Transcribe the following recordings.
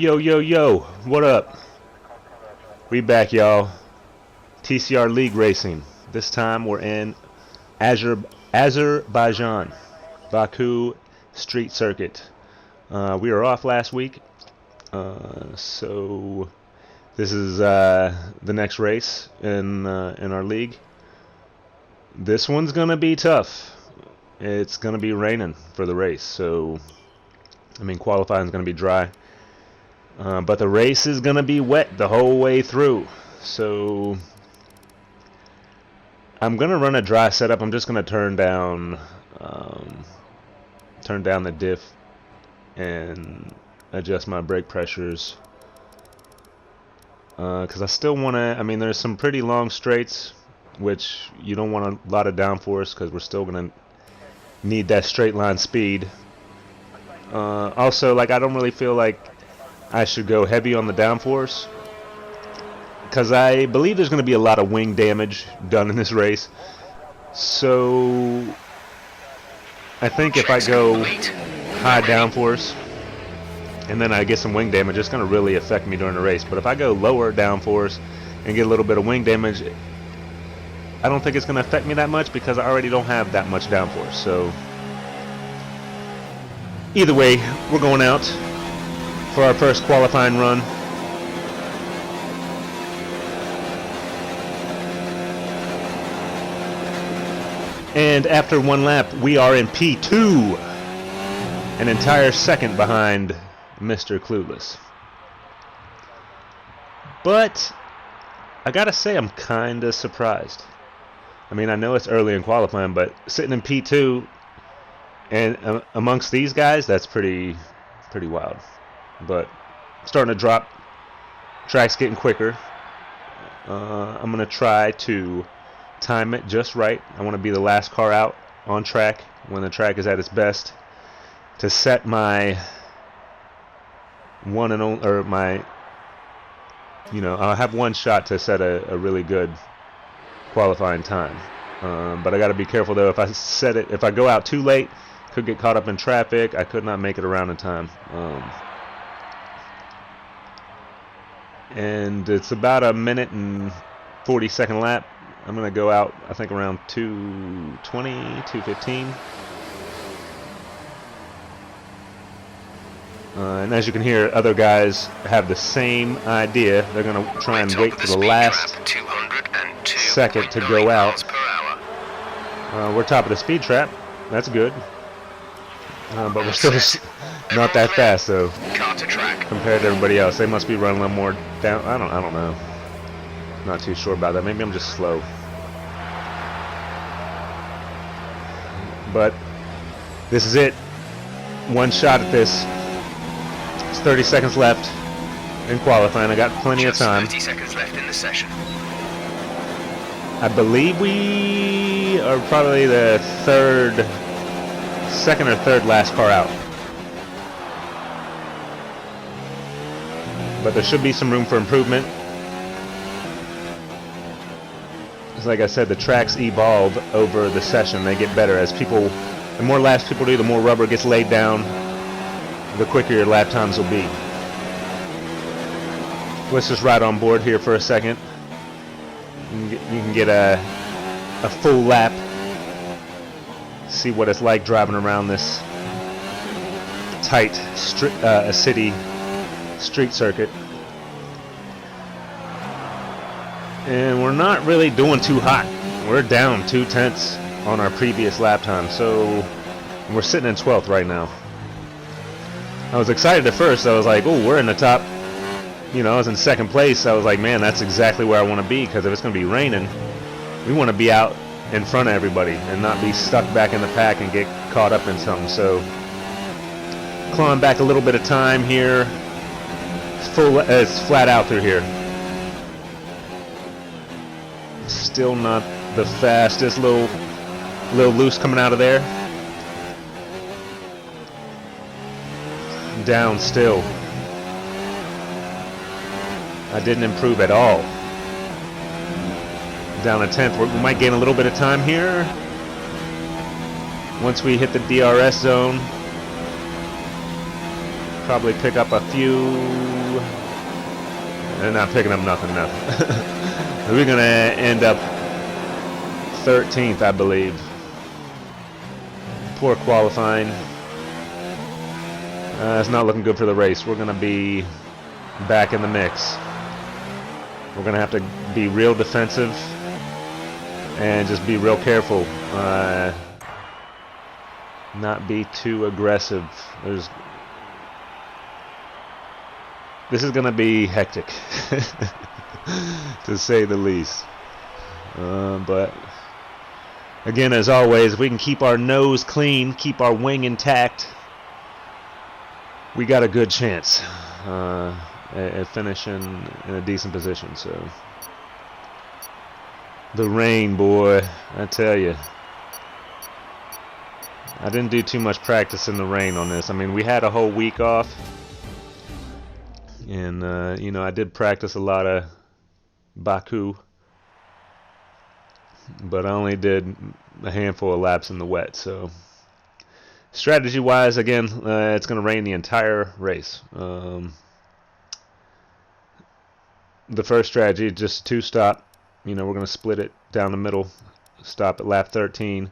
Yo, yo, yo, what up? We back, y'all. TCR League Racing. This time we're in Azerbaijan, Baku Street Circuit. We were off last week, so this is the next race in our league. This one's gonna be tough. It's gonna be raining for the race, so I mean qualifying is gonna be dry. But the race is going to be wet the whole way through. So I'm going to run a dry setup. I'm just going to turn down the diff and adjust my brake pressures. Because I still want to, I mean, there's some pretty long straights, which you don't want a lot of downforce because we're still going to need that straight line speed. Also, like, I don't really feel like I should go heavy on the downforce because I believe there's going to be a lot of wing damage done in this race. So I think if I go high downforce and then I get some wing damage, it's going to really affect me during the race. But if I go lower downforce and get a little bit of wing damage, I don't think it's going to affect me that much because I already don't have that much downforce. So either way, we're going out for our first qualifying run. And after one lap, we are in P2, an entire second behind Mr. Clueless. But I gotta say, I'm kinda surprised. I mean, I know it's early in qualifying, but sitting in P2 and amongst these guys, that's pretty wild. But starting to drop, track's getting quicker. I'm gonna try to time it just right. I want to be the last car out on track when the track is at its best to set my one and only, or my, you know, I'll have one shot to set a really good qualifying time. But I got to be careful though. If I go out too late, could get caught up in traffic. I could not make it around in time. And it's about a minute and 40-second lap. I'm going to go out, I think, around 2:20, 2:15. And as you can hear, other guys have the same idea. They're going to try and wait for the last second to go out. We're top of the speed trap. That's good. But we're still not that fast, though, compared to everybody else. They must be running a little more down. I don't know. Not too sure about that. Maybe I'm just slow. But this is it. One shot at this. It's 30 seconds left in qualifying. I got plenty of time. 30 seconds left in the session. I believe we are probably the second or third last car out. But there should be some room for improvement. Like I said, the tracks evolve over the session. They get better as the more laps people do, the more rubber gets laid down, the quicker your lap times will be. Let's just ride on board here for a second. You can get a full lap, see what it's like driving around this tight city street circuit. And we're not really doing too hot. We're down 0.2 on our previous lap time, so we're sitting in 12th right now. I was excited at first. I was like, oh, we're in the top. You know, I was in second place. I was like, man, that's exactly where I want to be, because if it's going to be raining, we want to be out in front of everybody and not be stuck back in the pack and get caught up in something. So clawing back a little bit of time here. It's flat out through here. Still not the fastest, little loose coming out of there. Down still. I didn't improve at all. Down a 10th. We might gain a little bit of time here. Once we hit the DRS zone. Probably pick up a few. And not picking up nothing. We're gonna end up 13th, I believe. Poor qualifying. It's not looking good for the race. We're gonna be back in the mix. We're gonna have to be real defensive and just be real careful. Not be too aggressive. This is gonna be hectic, to say the least. But again, as always, if we can keep our nose clean, keep our wing intact, we got a good chance at finishing in a decent position. So the rain, boy, I tell you, I didn't do too much practice in the rain on this. I mean, we had a whole week off, and you know, I did practice a lot of Baku, but I only did a handful of laps in the wet. So strategy wise, again, it's going to rain the entire race. The first strategy, just two stop. You know, we're going to split it down the middle, stop at lap 13.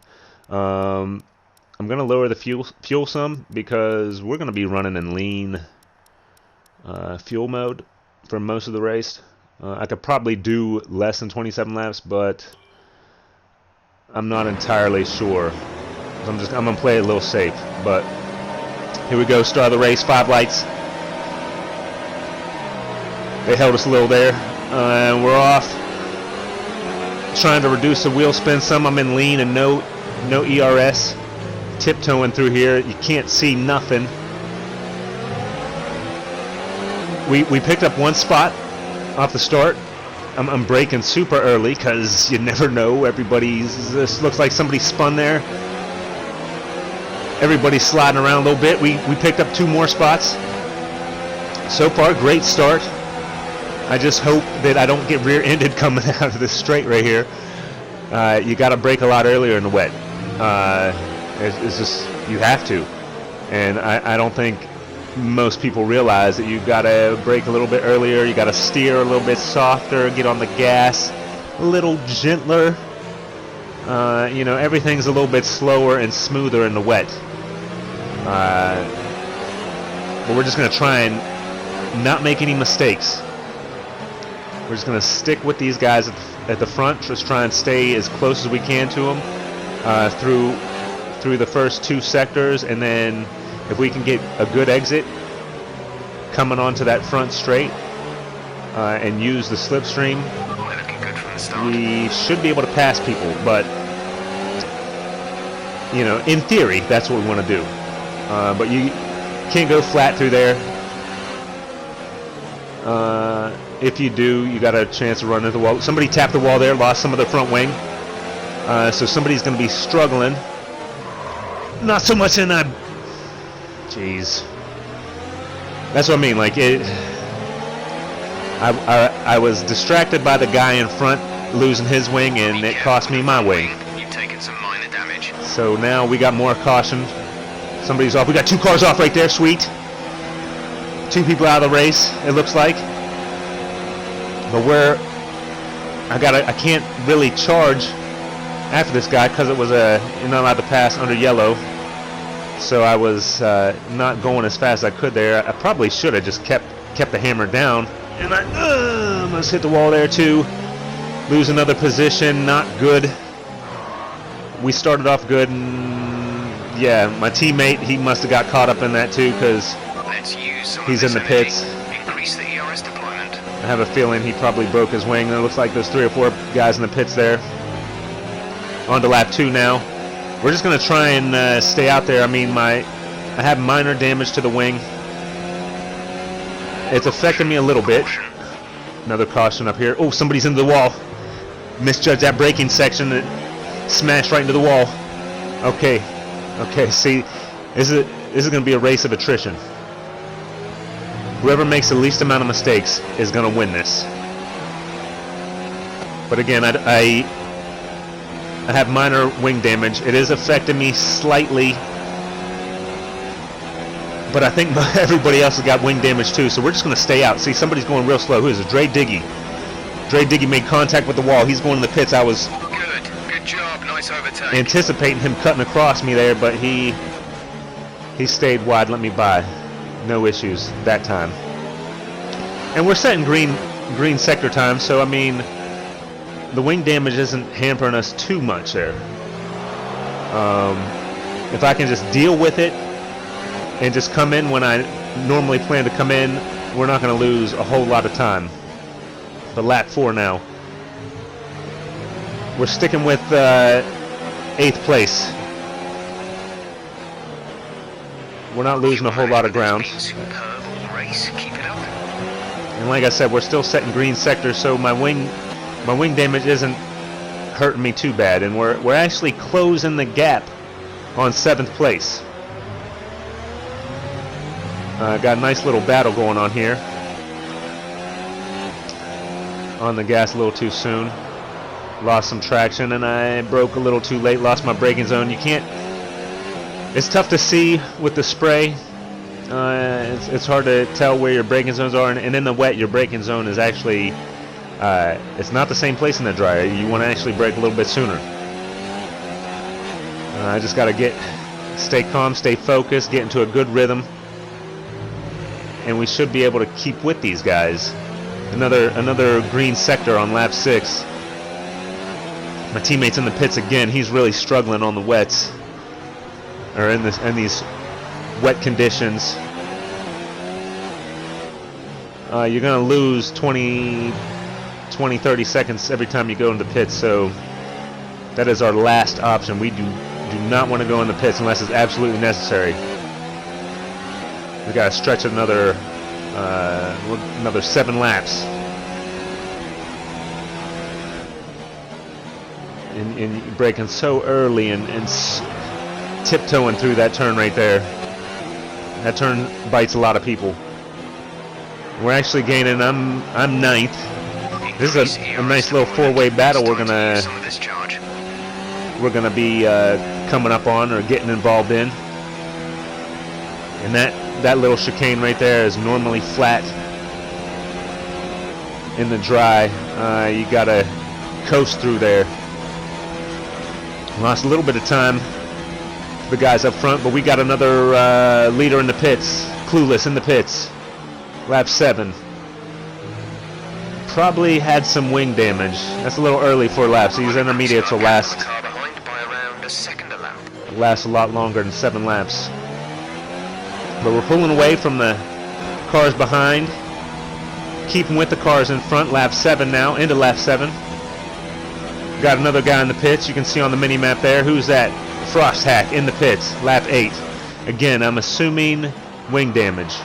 I'm going to lower the fuel some, because we're going to be running in lean fuel mode for most of the race. I could probably do less than 27 laps, but I'm not entirely sure. I'm going to play it a little safe. But here we go, start of the race, 5 lights. They held us a little there, and we're off. Trying to reduce the wheel spin some. I'm in lean and no ERS. Tiptoeing through here. You can't see nothing. We picked up one spot off the start. I'm braking super early because you never know. This looks like somebody spun there. Everybody's sliding around a little bit. We picked up 2 more spots. So far, great start. I just hope that I don't get rear-ended coming out of this straight right here. You got to brake a lot earlier in the wet. It's just, you have to. And I don't think most people realize that you've got to brake a little bit earlier. You got to steer a little bit softer, get on the gas a little gentler. You know, everything's a little bit slower and smoother in the wet. But we're just going to try and not make any mistakes. We're just going to stick with these guys at the front, just try and stay as close as we can to them through the first 2 sectors, and then if we can get a good exit coming onto that front straight and use the slipstream, we should be able to pass people. But you know, in theory, that's what we want to do. But you can't go flat through there. If you do, you got a chance to run into the wall. Somebody tapped the wall there, lost some of the front wing. So somebody's going to be struggling. Not so much in that. Jeez. That's what I mean. Like it. I was distracted by the guy in front losing his wing, and it cost me my wing. You've taken some minor damage. So now we got more caution. Somebody's off. We got 2 cars off right there. Sweet. 2 people out of the race, it looks like. But I can't really charge after this guy because it was you're not allowed to pass under yellow. So I was not going as fast as I could there. I probably should have just kept the hammer down. And I almost hit the wall there too. Lose another position, not good. We started off good, and yeah, my teammate, he must have got caught up in that too, because he's in the pits. Increase the ERS deployment. I have a feeling he probably broke his wing. It looks like there's 3 or 4 guys in the pits there. On to lap 2 now. We're just going to try and stay out there. I mean, I have minor damage to the wing. It's affecting me a little bit. Another caution up here. Oh, somebody's into the wall. Misjudged that braking section. It smashed right into the wall. Okay. See, this is going to be a race of attrition. Whoever makes the least amount of mistakes is going to win this. But again, I have minor wing damage. It is affecting me slightly. But I think everybody else has got wing damage too, so we're just going to stay out. See, somebody's going real slow. Who is it? Dre Diggy. Dre Diggy made contact with the wall. He's going in the pits. I was Good job. Nice overtake. anticipating him cutting across me there, but he stayed wide, let me by. No issues that time. And we're setting green sector time, so I mean, the wing damage isn't hampering us too much there. If I can just deal with it and just come in when I normally plan to come in, we're not going to lose a whole lot of time. But lap 4 now. We're sticking with 8th place. We're not losing a whole lot of ground. Superb race. Keep it up. And like I said, we're still setting green sector, so my wing damage isn't hurting me too bad, and we're actually closing the gap on 7th place. Got a nice little battle going on here. On the gas a little too soon. Lost some traction, and I broke a little too late. Lost my braking zone. You can't. It's tough to see with the spray. It's hard to tell where your braking zones are, and in the wet, your braking zone is actually. It's not the same place in the dry. You want to actually brake a little bit sooner. I just got to stay calm, stay focused, get into a good rhythm, and we should be able to keep with these guys. Another green sector on lap 6. My teammate's in the pits again. He's really struggling on the wets, or in these wet conditions. You're going to lose 20, 30 seconds every time you go into the pits, so that is our last option. We do not want to go in the pits unless it's absolutely necessary. We got to stretch another 7 laps. And braking so early and tiptoeing through that turn right there. That turn bites a lot of people. We're actually gaining. I'm 9th. This is a nice little 4-way battle we're gonna be coming up on or getting involved in. And that little chicane right there is normally flat in the dry. You gotta coast through there. Lost a little bit of time, the guys up front, but we got another leader in the pits, clueless in the pits. Lap 7. Probably had some wing damage. That's a little early for laps. These intermediates will last a lot longer than 7 laps. But we're pulling away from the cars behind, keeping with the cars in front. Lap 7 now, into lap 7. Got another guy in the pits. You can see on the mini map there. Who's that? Frost Hack in the pits. Lap 8. Again, I'm assuming wing damage.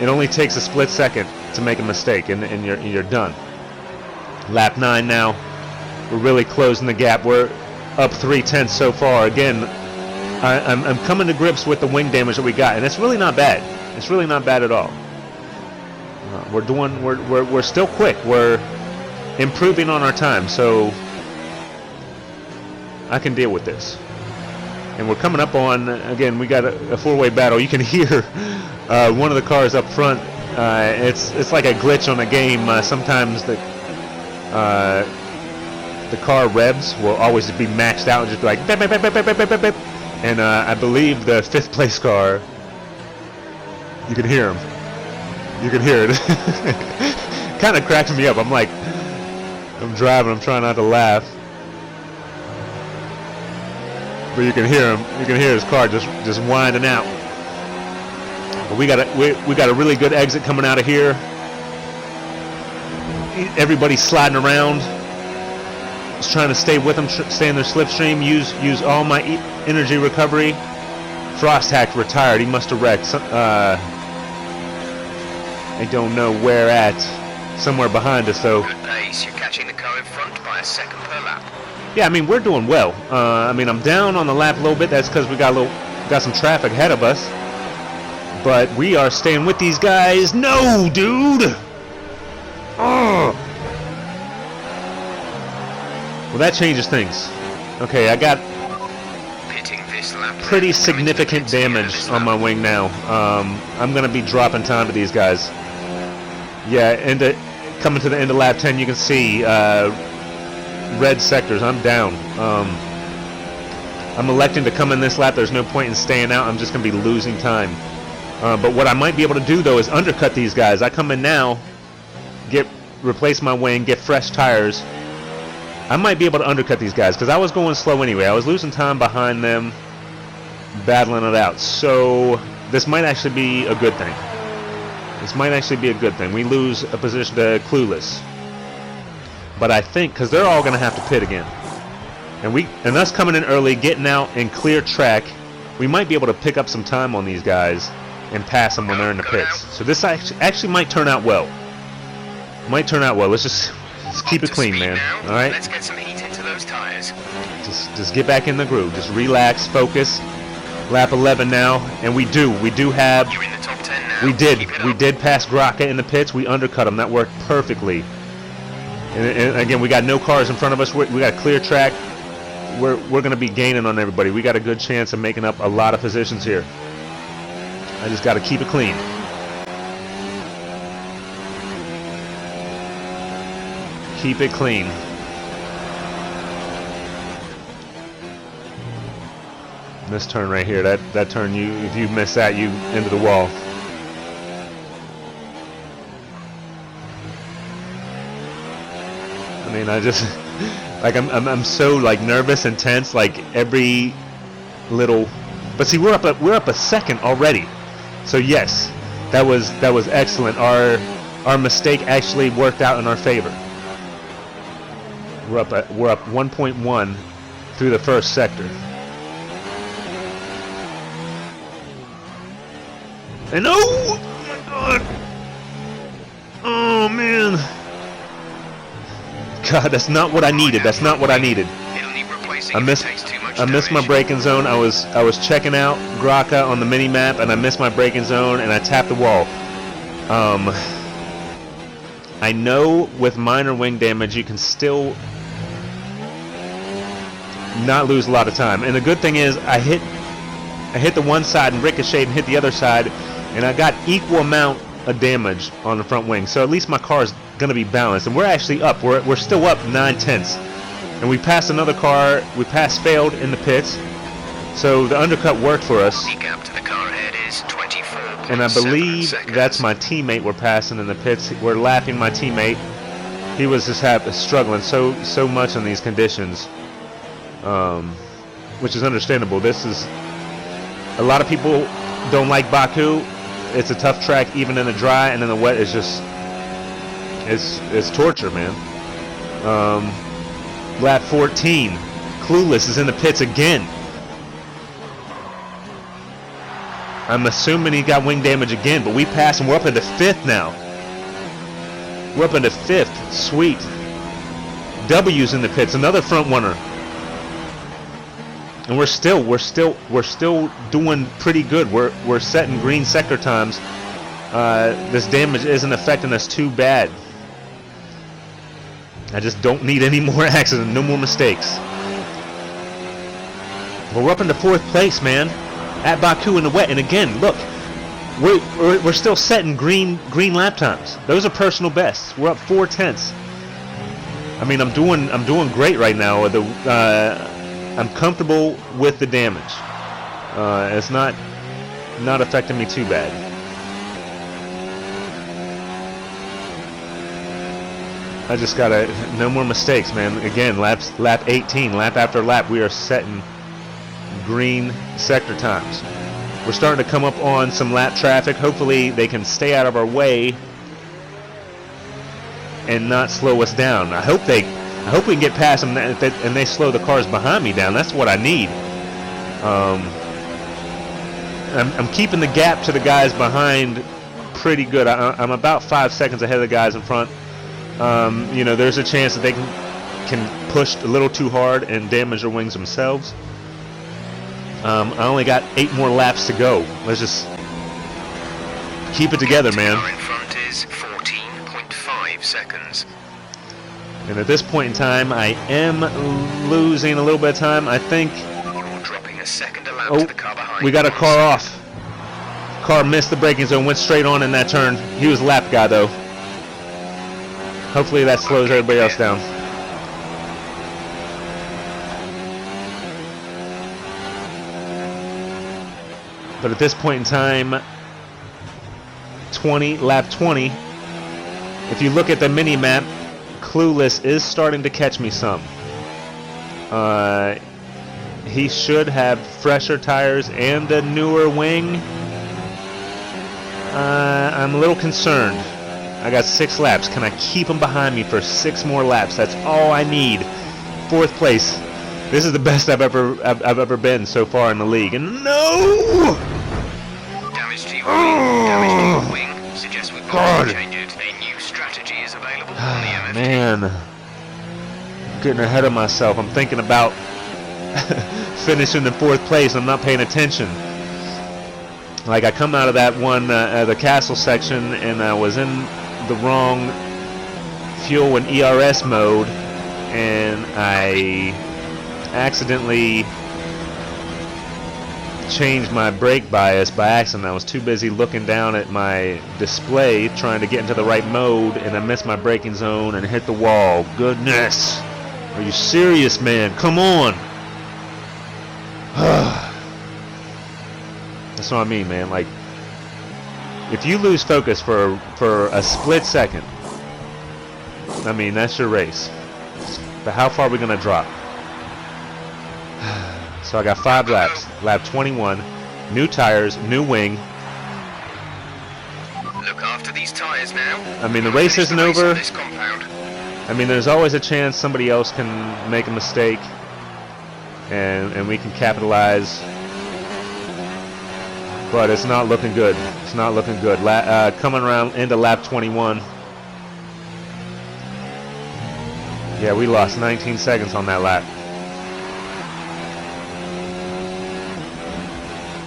It only takes a split second to make a mistake, and you're done. Lap 9 now. We're really closing the gap. We're up 3/10 so far. Again, I'm coming to grips with the wing damage that we got, and it's really not bad. It's really not bad at all. We're still quick. We're improving on our time, so I can deal with this. And we're coming up on, again, we got a 4-way battle. You can hear one of the cars up front. It's like a glitch on a game. Sometimes the car revs will always be maxed out and just be like beep, beep, beep, beep, beep, beep, beep, beep. And I believe the 5th place car, you can hear him. You can hear it. Kind of cracks me up. I'm like, I'm driving, I'm trying not to laugh. But you can hear him. You can hear his car just winding out. But we got a really good exit coming out of here. Everybody's sliding around. Just trying to stay with them, stay in their slipstream. Use all my energy recovery. Frost Hack retired. He must have wrecked. I don't know where at. Somewhere behind us, though. Good pace. You're catching the car in front by a second per lap. Yeah, I mean, we're doing well. I mean, I'm down on the lap a little bit. That's because we got some traffic ahead of us. But we are staying with these guys. No, dude! Oh! Well, that changes things. Okay, I got... Pitting this lap. pretty significant damage on my wing now. I'm going to be dropping time to these guys. Yeah, and coming to the end of lap 10, you can see red sectors. I'm down. I'm electing to come in this lap. There's no point in staying out. I'm just going to be losing time. But what I might be able to do, though, is undercut these guys. I come in now, replace my wing, get fresh tires. I might be able to undercut these guys because I was going slow anyway. I was losing time behind them, battling it out. So this might actually be a good thing. This might actually be a good thing. We lose a position to Clueless. But I think, because they're all going to have to pit again. And us coming in early, getting out and clear track, we might be able to pick up some time on these guys and pass them when they're in the pits. So this actually might turn out well. Might turn out well. Let's just keep it clean, man. All right? Let's get some heat into those tires. Just get back in the groove. Just relax, focus. Lap 11 now, and we do have. You're in the top 10 now. We did pass Graka in the pits. We undercut him. That worked perfectly. And again, we got no cars in front of us. We got a clear track. We're going to be gaining on everybody. We got a good chance of making up a lot of positions here. I just got to keep it clean. Keep it clean. This turn right here, that turn, if you miss that, you into the wall. I mean, I just like I'm so like nervous and tense, like every little. But see, we're up a second already. So yes, that was excellent. Our mistake actually worked out in our favor. We're up 1.1 through the first sector. And oh my god! Oh man! God, that's not what I needed. That's not what I needed. I missed my braking zone. I was checking out Graka on the mini map, and I missed my braking zone, and I tapped the wall. I know with minor wing damage you can still not lose a lot of time, and the good thing is I hit the one side and ricocheted and hit the other side, and I got equal amount of damage on the front wing, so at least my car is going to be balanced. And we're actually up. We're still up 9/10, and we passed another car. We failed in the pits, so the undercut worked for us. The gap to the car ahead is 24.7 and I believe seconds. that's my teammate we're passing in the pits. We're lapping my teammate. He was just struggling so much in these conditions, which is understandable. This is a lot of people don't like Baku. It's a tough track even in the dry, and in the wet it's just it's torture, man. Lap 14, Clueless is in the pits again. I'm assuming he got wing damage again, but we passed him. We're up into 5th now. We're up into 5th. Sweet. W's in the pits, another front runner. And we're still doing pretty good. We're setting green sector times. This damage isn't affecting us too bad. I just don't need any more accidents, no more mistakes. But we're up into 4th place, man, at Baku in the wet. And again, look, we're still setting green lap times. Those are personal bests. We're up 4/10. I mean, I'm doing great right now. I'm comfortable with the damage. It's not affecting me too bad. I just gotta, no more mistakes, man. Again, lap 18, lap after lap, we are setting green sector times. We're starting to come up on some lap traffic. Hopefully they can stay out of our way and not slow us down. I hope we can get past them and they slow the cars behind me down. That's what I need. I'm keeping the gap to the guys behind pretty good. I'm about 5 seconds ahead of the guys in front. You know, there's a chance that they can push a little too hard and damage their wings themselves. I only got 8 more laps to go. Let's just keep it together, man. The car in front is 14.5 seconds. And at this point in time, I am losing a little bit of time. I think You're dropping a second to lap Oh, to the car behind. we got a car off. Car missed the braking zone, went straight on in that turn. He was lap guy though. Hopefully that slows everybody else down. But at this point in time, lap 20, if you look at the mini map, Clueless is starting to catch me some. He should have fresher tires and a newer wing. I'm a little concerned. I got 6 laps. Can I keep him behind me for 6 more laps? That's all I need. 4th place. This is the best I've ever been so far in the league. And no! Damage to your wing. Damage to your wing. Suggest we've got to change it. A new strategy is available on the MFT. Man, I'm getting ahead of myself. I'm thinking about finishing in 4th place. I'm not paying attention. Like I come out of that one, the castle section, and I was in the wrong fuel and ERS mode, and I accidentally changed my brake bias by accident. I was too busy looking down at my display trying to get into the right mode, and I missed my braking zone and hit the wall. Goodness, are you serious, man? Come on. That's what I mean, man. Like, if you lose focus for a split second, I mean, that's your race. But how far are we gonna drop? So I got 5 laps. Lap 21, new tires, new wing. Look after these tires now. I mean, the race isn't over. This compound. I mean, there's always a chance somebody else can make a mistake, and we can capitalize. But it's not looking good. It's not looking good. Coming around into lap 21. Yeah, we lost 19 seconds on that lap.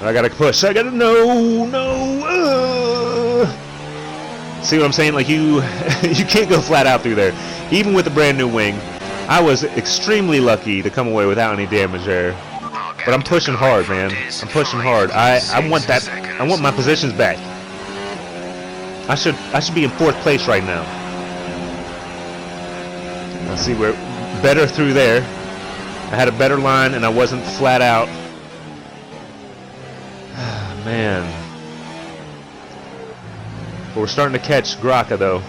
I gotta push. I gotta no. See what I'm saying? Like you can't go flat out through there. Even with the brand new wing, I was extremely lucky to come away without any damage there. But I'm pushing hard, man. I'm pushing hard. I want that. I want my positions back. I should be in 4th place right now. Let's see, we're better through there. I had a better line and I wasn't flat out. Man. But we're starting to catch Graka though.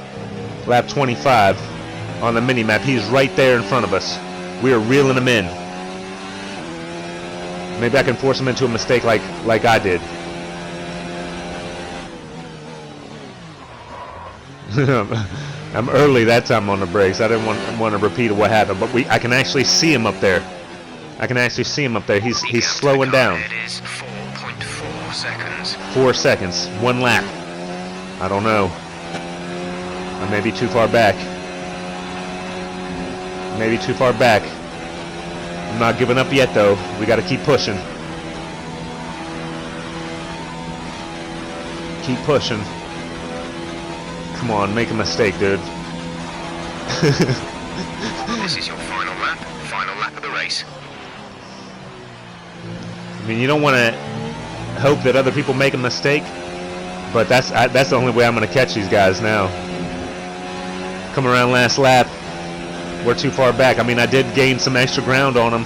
Lap 25 on the mini map. He's right there in front of us. We are reeling him in. Maybe I can force him into a mistake like I did. I'm early that time on the brakes. I didn't want to repeat what happened, but I can actually see him up there. I can actually see him up there. He's slowing down. It is 4.4 seconds. 4 seconds. 1 lap. I don't know. I may be too far back. Maybe too far back. I'm not giving up yet, though. We got to keep pushing. Keep pushing. Come on, make a mistake, dude. This is your final lap of the race. I mean, you don't want to hope that other people make a mistake, but that's the only way I'm going to catch these guys now. Come around last lap. We're too far back. I mean, I did gain some extra ground on them,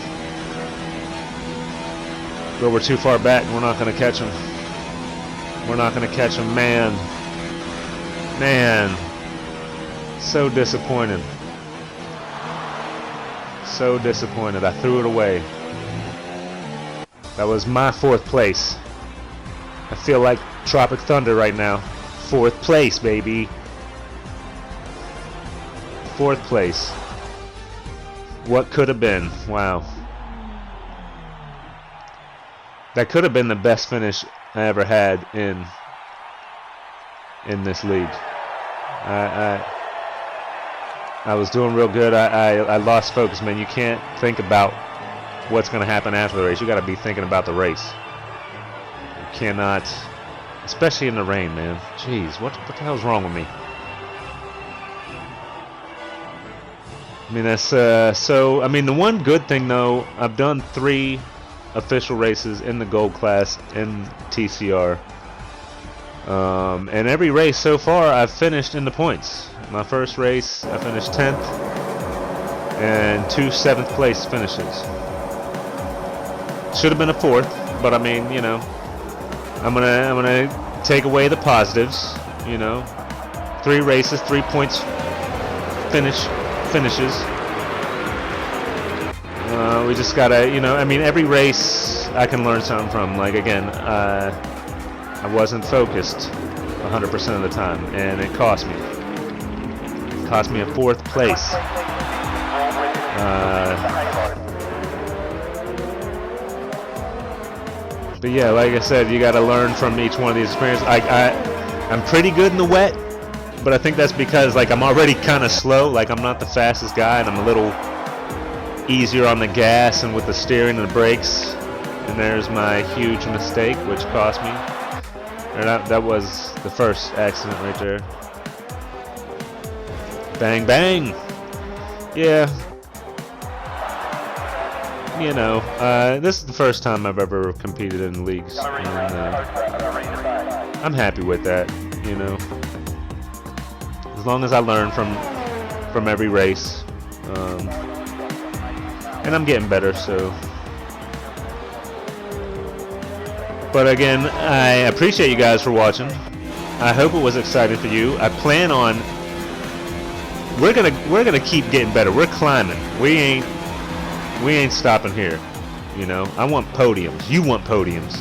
but we're too far back. We're not going to catch them. We're not going to catch them, man. Man, so disappointed. So disappointed. I threw it away. That was my 4th place. I feel like Tropic Thunder right now. 4th place, baby. 4th place. What could have been? Wow. That could have been the best finish I ever had in this league. I was doing real good. I lost focus, man. You can't think about what's going to happen after the race. You got to be thinking about the race. You cannot, especially in the rain, man. Jeez, what the hell's wrong with me? I mean, that's so. I mean, the one good thing though, I've done 3 official races in the gold class in TCR. And every race so far I've finished in the points. My first race I finished 10th, and 2 7th place finishes. Should have been a 4th, but I mean, you know, I'm gonna take away the positives. You know, 3 races, 3 points finishes. We just gotta, you know, I mean, every race I can learn something from. Like, again, I wasn't focused 100% of the time, and it cost me. It cost me a 4th place. But yeah, like I said, you gotta learn from each one of these experiences. I'm pretty good in the wet, but I think that's because, like, I'm already kind of slow. Like, I'm not the fastest guy, and I'm a little easier on the gas and with the steering and the brakes. And there's my huge mistake, which cost me. That was the first accident right there. Bang, bang. Yeah. You know, this is the first time I've ever competed in leagues, and I'm happy with that. You know, as long as I learn from every race, and I'm getting better. So, but again, I appreciate you guys for watching. I hope it was exciting for you. I plan on we're gonna keep getting better. We're climbing. We ain't stopping here. You know, I want podiums. You want podiums.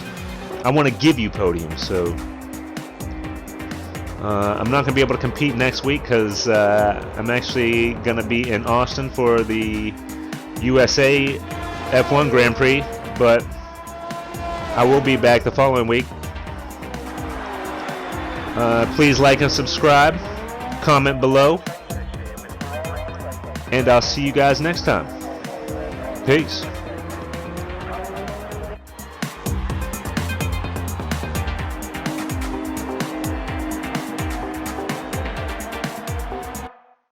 I want to give you podiums. So I'm not gonna be able to compete next week because I'm actually gonna be in Austin for the USA F1 Grand Prix, but I will be back the following week. Please like and subscribe, comment below, and I'll see you guys next time. Peace.